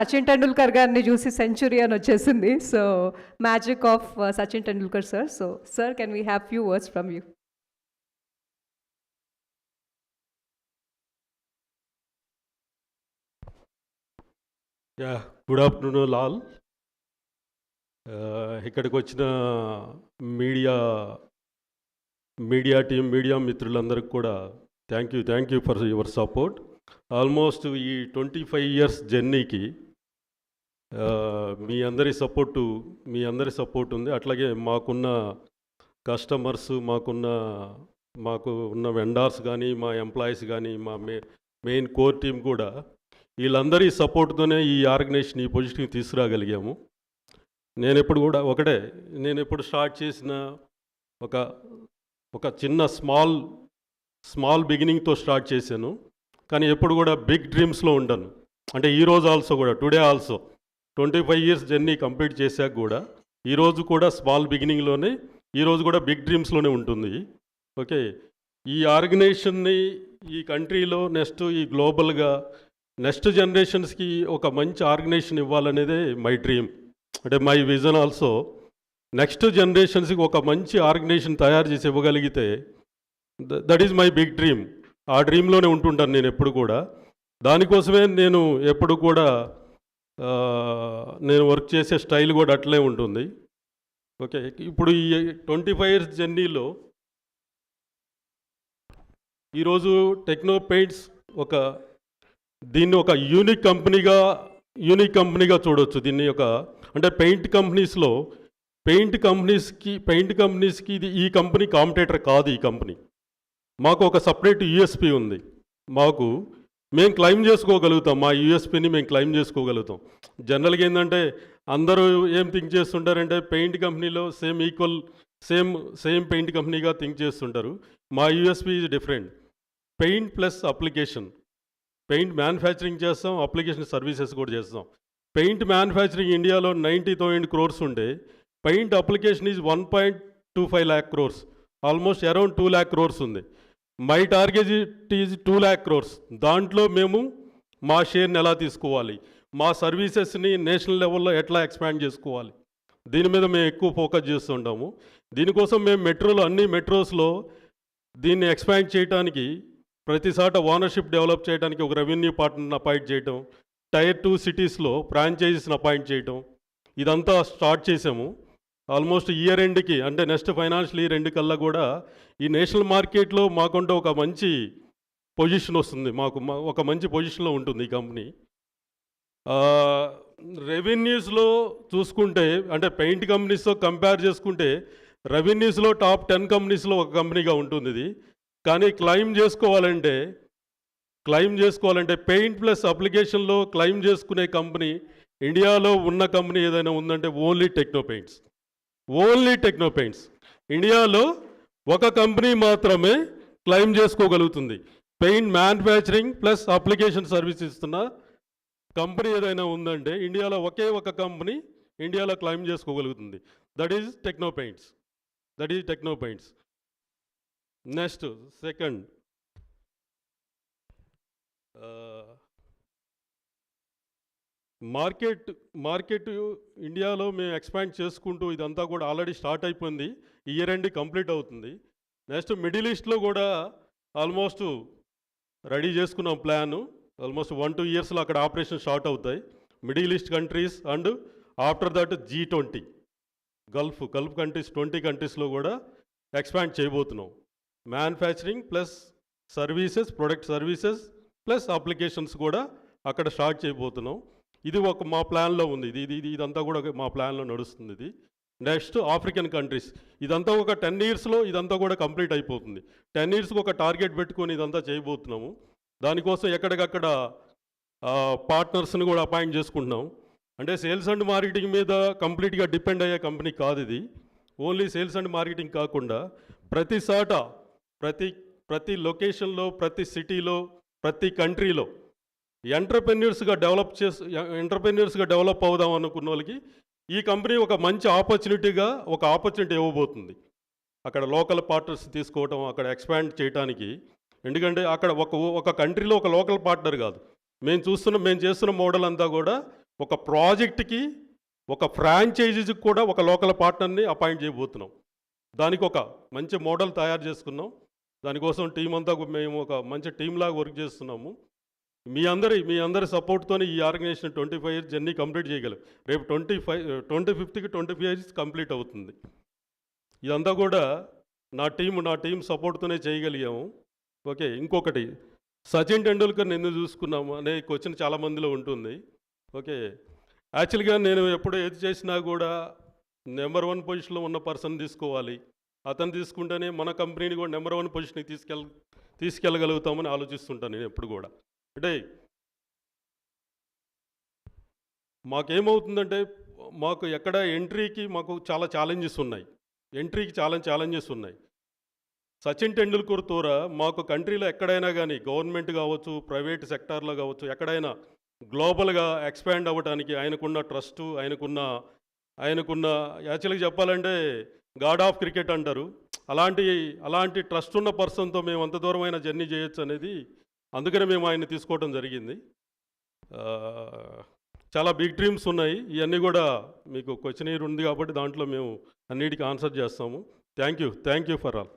సచిన్ టెండూల్కర్ గారిని చూసి సెంచురీ అని వచ్చేసింది. So magic of Sachin Tendulkar sir. So sir, can we have few words from you? Yeah, good afternoon all. ఇక్కడికి వచ్చిన మీడియా టీం, మీడియా మిత్రులందరికీ కూడా thank you for your support. Almost ఈ 25 years జర్నీకి మీ అందరి సపోర్ట్ ఉంది. అట్లాగే మాకున్న కస్టమర్స్, మాకు ఉన్న వెండార్స్ కానీ, మా ఎంప్లాయీస్ కానీ, మా మెయిన్ కోర్ టీం కూడా వీళ్ళందరి సపోర్ట్తోనే ఈ ఆర్గనైజేషన్ ఈ పొజిషన్కి తీసుకురాగలిగాము. నేను ఎప్పుడు స్టార్ట్ చేసిన ఒక చిన్న స్మాల్ బిగినింగ్తో స్టార్ట్ చేశాను. కానీ ఎప్పుడు కూడా బిగ్ డ్రీమ్స్లో ఉండను. అంటే ఈరోజు ఆల్సో కూడా, today also 25 years journey complete చేశాక కూడా ఈరోజు కూడా స్మాల్ బిగినింగ్లోనే, ఈరోజు కూడా బిగ్ డ్రీమ్స్లోనే ఉంటుంది. ఓకే, ఈ ఆర్గనైజేషన్ని ఈ కంట్రీలో ఈ గ్లోబల్గా నెక్స్ట్ జనరేషన్స్కి ఒక మంచి ఆర్గనైజేషన్ ఇవ్వాలనేదే మై డ్రీమ్. అంటే మై విజన్ ఆల్సో. నెక్స్ట్ జనరేషన్స్కి ఒక మంచి ఆర్గనైజేషన్ తయారు చేసి ఇవ్వగలిగితే that is my big dream. ఆ డ్రీమ్లోనే ఉంటుంటాను నేను ఎప్పుడు కూడా. దానికోసమే నేను ఎప్పుడు కూడా నేను వర్క్ చేసే స్టైల్ కూడా అట్లే ఉంటుంది. ఓకే, ఇప్పుడు ఈ 25 years జర్నీలో ఈరోజు టెక్నో పెయింట్స్ దీన్ని ఒక యూనిక్ కంపెనీగా చూడవచ్చు. దీన్ని అంటే పెయింట్ కంపెనీస్కి ఈ కంపెనీ కాంపిటేటర్ కాదు. ఈ కంపెనీ మాకు ఒక సపరేట్ యూఎస్పీ ఉంది. మేము క్లెయిమ్ చేసుకోగలుగుతాం. మా యూఎస్పీని మేము క్లెయిమ్ చేసుకోగలుగుతాం. జనరల్గా ఏంటంటే అందరూ ఏం థింక్ చేస్తుంటారంటే పెయింట్ కంపెనీలో సేమ్ పెయింట్ కంపెనీగా థింక్ చేస్తుంటారు. మా USP is different. Paint plus application. Paint manufacturing చేస్తాం, అప్లికేషన్ సర్వీసెస్ కూడా చేస్తాం. పెయింట్ మ్యానుఫ్యాక్చరింగ్ ఇండియాలో 90,000 crores ఉంటే paint application is 1.25 lakh crores, almost around 2 lakh crores ఉంది. My target is 2 lakh crores. దాంట్లో మేము మా షేర్ని ఎలా తీసుకోవాలి, మా సర్వీసెస్ని నేషనల్ లెవెల్లో ఎట్లా ఎక్స్పాండ్ చేసుకోవాలి, దీని మీద మేము ఎక్కువ ఫోకస్ చేస్తుంటాము. దీనికోసం మేము అన్ని మెట్రోస్లో దీన్ని ఎక్స్పాండ్ చేయడానికి, ప్రతిసాట ఓనర్షిప్ డెవలప్ చేయడానికి ఒక రెవెన్యూ పార్ట్నర్ని అపాయింట్ చేయటం, Tier 2 సిటీస్లో ఫ్రాంచైజీస్ని అపాయింట్ చేయటం, ఇదంతా స్టార్ట్ చేసాము. ఆల్మోస్ట్ ఇయర్ ఎండ్కి, అంటే నెక్స్ట్ ఫైనాన్షియల్ ఇయర్ ఎండ్ కల్లా కూడా ఈ నేషనల్ మార్కెట్లో మాకుంటే ఒక మంచి పొజిషన్ వస్తుంది. ఒక మంచి పొజిషన్లో ఉంటుంది ఈ కంపెనీ. రెవెన్యూస్లో చూసుకుంటే, అంటే పెయింట్ కంపెనీస్తో కంపేర్ చేసుకుంటే రెవెన్యూస్లో టాప్ 10 కంపెనీస్లో ఒక కంపెనీగా ఉంటుంది ఇది. కానీ క్లెయిమ్ చేసుకోవాలంటే పెయింట్ ప్లస్ అప్లికేషన్లో క్లెయిమ్ చేసుకునే కంపెనీ ఇండియాలో ఉన్న కంపెనీ ఏదైనా ఉందంటే ఓన్లీ టెక్నో పెయింట్స్. ఇండియాలో ఒక కంపెనీ మాత్రమే క్లెయిమ్ చేసుకోగలుగుతుంది. Paint manufacturing plus application service ఇస్తున్న కంపెనీ ఏదైనా ఉందంటే ఇండియాలో ఒకే ఒక కంపెనీ ఇండియాలో క్లెయిమ్ చేసుకోగలుగుతుంది. That is Techno paints. Next second, market ఇండియాలో మేము ఎక్స్పాండ్ చేసుకుంటూ ఇదంతా కూడా ఆల్రెడీ స్టార్ట్ అయిపోయింది. ఇయర్ ఎండ్ కంప్లీట్ అవుతుంది. నెక్స్ట్ మిడిల్ ఈస్ట్లో కూడా ఆల్మోస్ట్ రెడీ చేసుకున్నాం ప్లాను. ఆల్మోస్ట్ 1-2 yearsలో అక్కడ ఆపరేషన్ స్టార్ట్ అవుతాయి. Middle east countries and after that G20 gulf countries, 20 countries కూడా ఎక్స్పాండ్ చేయబోతున్నాం. Manufacturing plus services, product services plus applications కూడా అక్కడ స్టార్ట్ చేయబోతున్నాం. ఇది మా ప్లాన్లో ఉంది. ఇదంతా కూడా మా ప్లాన్లో నడుస్తుంది. ఇది నెక్స్ట్ ఆఫ్రికన్ కంట్రీస్. ఇదంతా ఒక 10 yearsలో ఇదంతా కూడా కంప్లీట్ అయిపోతుంది. 10 yearsకి ఒక టార్గెట్ పెట్టుకొని ఇదంతా చేయబోతున్నాము. దానికోసం ఎక్కడికక్కడ పార్ట్నర్స్ని కూడా అపాయింట్ చేసుకుంటున్నాం. అంటే సేల్స్ అండ్ మార్కెటింగ్ మీద కంప్లీట్గా డిపెండ్ అయ్యే కంపెనీ కాదు ఇది. ఓన్లీ సేల్స్ అండ్ మార్కెటింగ్ కాకుండా ప్రతిసాట, ప్రతి లొకేషన్లో, ప్రతి సిటీలో, ప్రతి కంట్రీలో ఎంటర్ప్రెన్యూర్స్గా డెవలప్ అవుదాం అనుకున్న వాళ్ళకి ఈ కంపెనీ ఒక మంచి ఆపర్చునిటీ ఇవ్వబోతుంది. అక్కడ లోకల్ పార్ట్నర్స్ తీసుకోవటం, అక్కడ ఎక్స్పాండ్ చేయడానికి. ఎందుకంటే అక్కడ ఒక కంట్రీలో ఒక లోకల్ పార్ట్నర్ కాదు. మేము చేస్తున్న మోడల్ అంతా కూడా ఒక ప్రాజెక్ట్కి ఒక ఫ్రాంచైజీకి కూడా ఒక లోకల్ పార్ట్నర్ని అపాయింట్ చేయబోతున్నాం. దానికి ఒక మంచి మోడల్ తయారు చేసుకున్నాం. దానికోసం టీం అంతా మేము ఒక మంచి టీం లాగా వర్క్ చేస్తున్నాము. మీ అందరి సపోర్ట్తోనే ఈ ఆర్గనైజేషన్ 25 ఇయర్స్ జర్నీ కంప్లీట్ చేయగలం. రేపు 25కి 25 ఇయర్స్ కంప్లీట్ అవుతుంది. ఇదంతా కూడా నా టీం సపోర్ట్తోనే చేయగలిగాము. ఓకే, ఇంకొకటి సచిన్ టెండూల్కర్ని ఎందుకు చూసుకున్నాము అనే క్వశ్చన్ చాలా మందిలో ఉంటుంది. ఓకే, యాక్చువల్గా నేను ఎప్పుడు ఏది చేసినా కూడా నెంబర్ 1 పొజిషన్లో ఉన్న పర్సన్ తీసుకోవాలి, అతను తీసుకుంటేనే మన కంపెనీని కూడా నెంబర్ 1 పొజిషన్కి తీసుకెళ్ళగలుగుతామని ఆలోచిస్తుంటాను నేను ఎప్పుడు కూడా. అంటే మాకేమవుతుందంటే మాకు ఎక్కడ ఎంట్రీకి మాకు చాలా ఛాలెంజెస్ ఉన్నాయి. సచిన్ టెండూల్కర్ ద్వారా మాకు కంట్రీలో ఎక్కడైనా కానీ గవర్నమెంట్ కావచ్చు, ప్రైవేట్ సెక్టార్లో కావచ్చు, ఎక్కడైనా గ్లోబల్గా ఎక్స్పాండ్ అవ్వడానికి ఆయనకున్న ట్రస్టు, ఆయనకున్న యాక్చువల్గా చెప్పాలంటే గాడ్ ఆఫ్ క్రికెట్ అంటారు. అలాంటి ట్రస్ట్ ఉన్న పర్సన్తో మేము అంత దూరమైన జర్నీ చేయొచ్చు అనేది, అందుకనే మేము ఆయన్ని తీసుకోవడం జరిగింది. చాలా బిగ్ డ్రీమ్స్ ఉన్నాయి. ఇవన్నీ కూడా మీకు క్వశ్చనీర్ ఉంది కాబట్టి దాంట్లో మేము అన్నిటికీ ఆన్సర్ చేస్తాము. Thank you for all.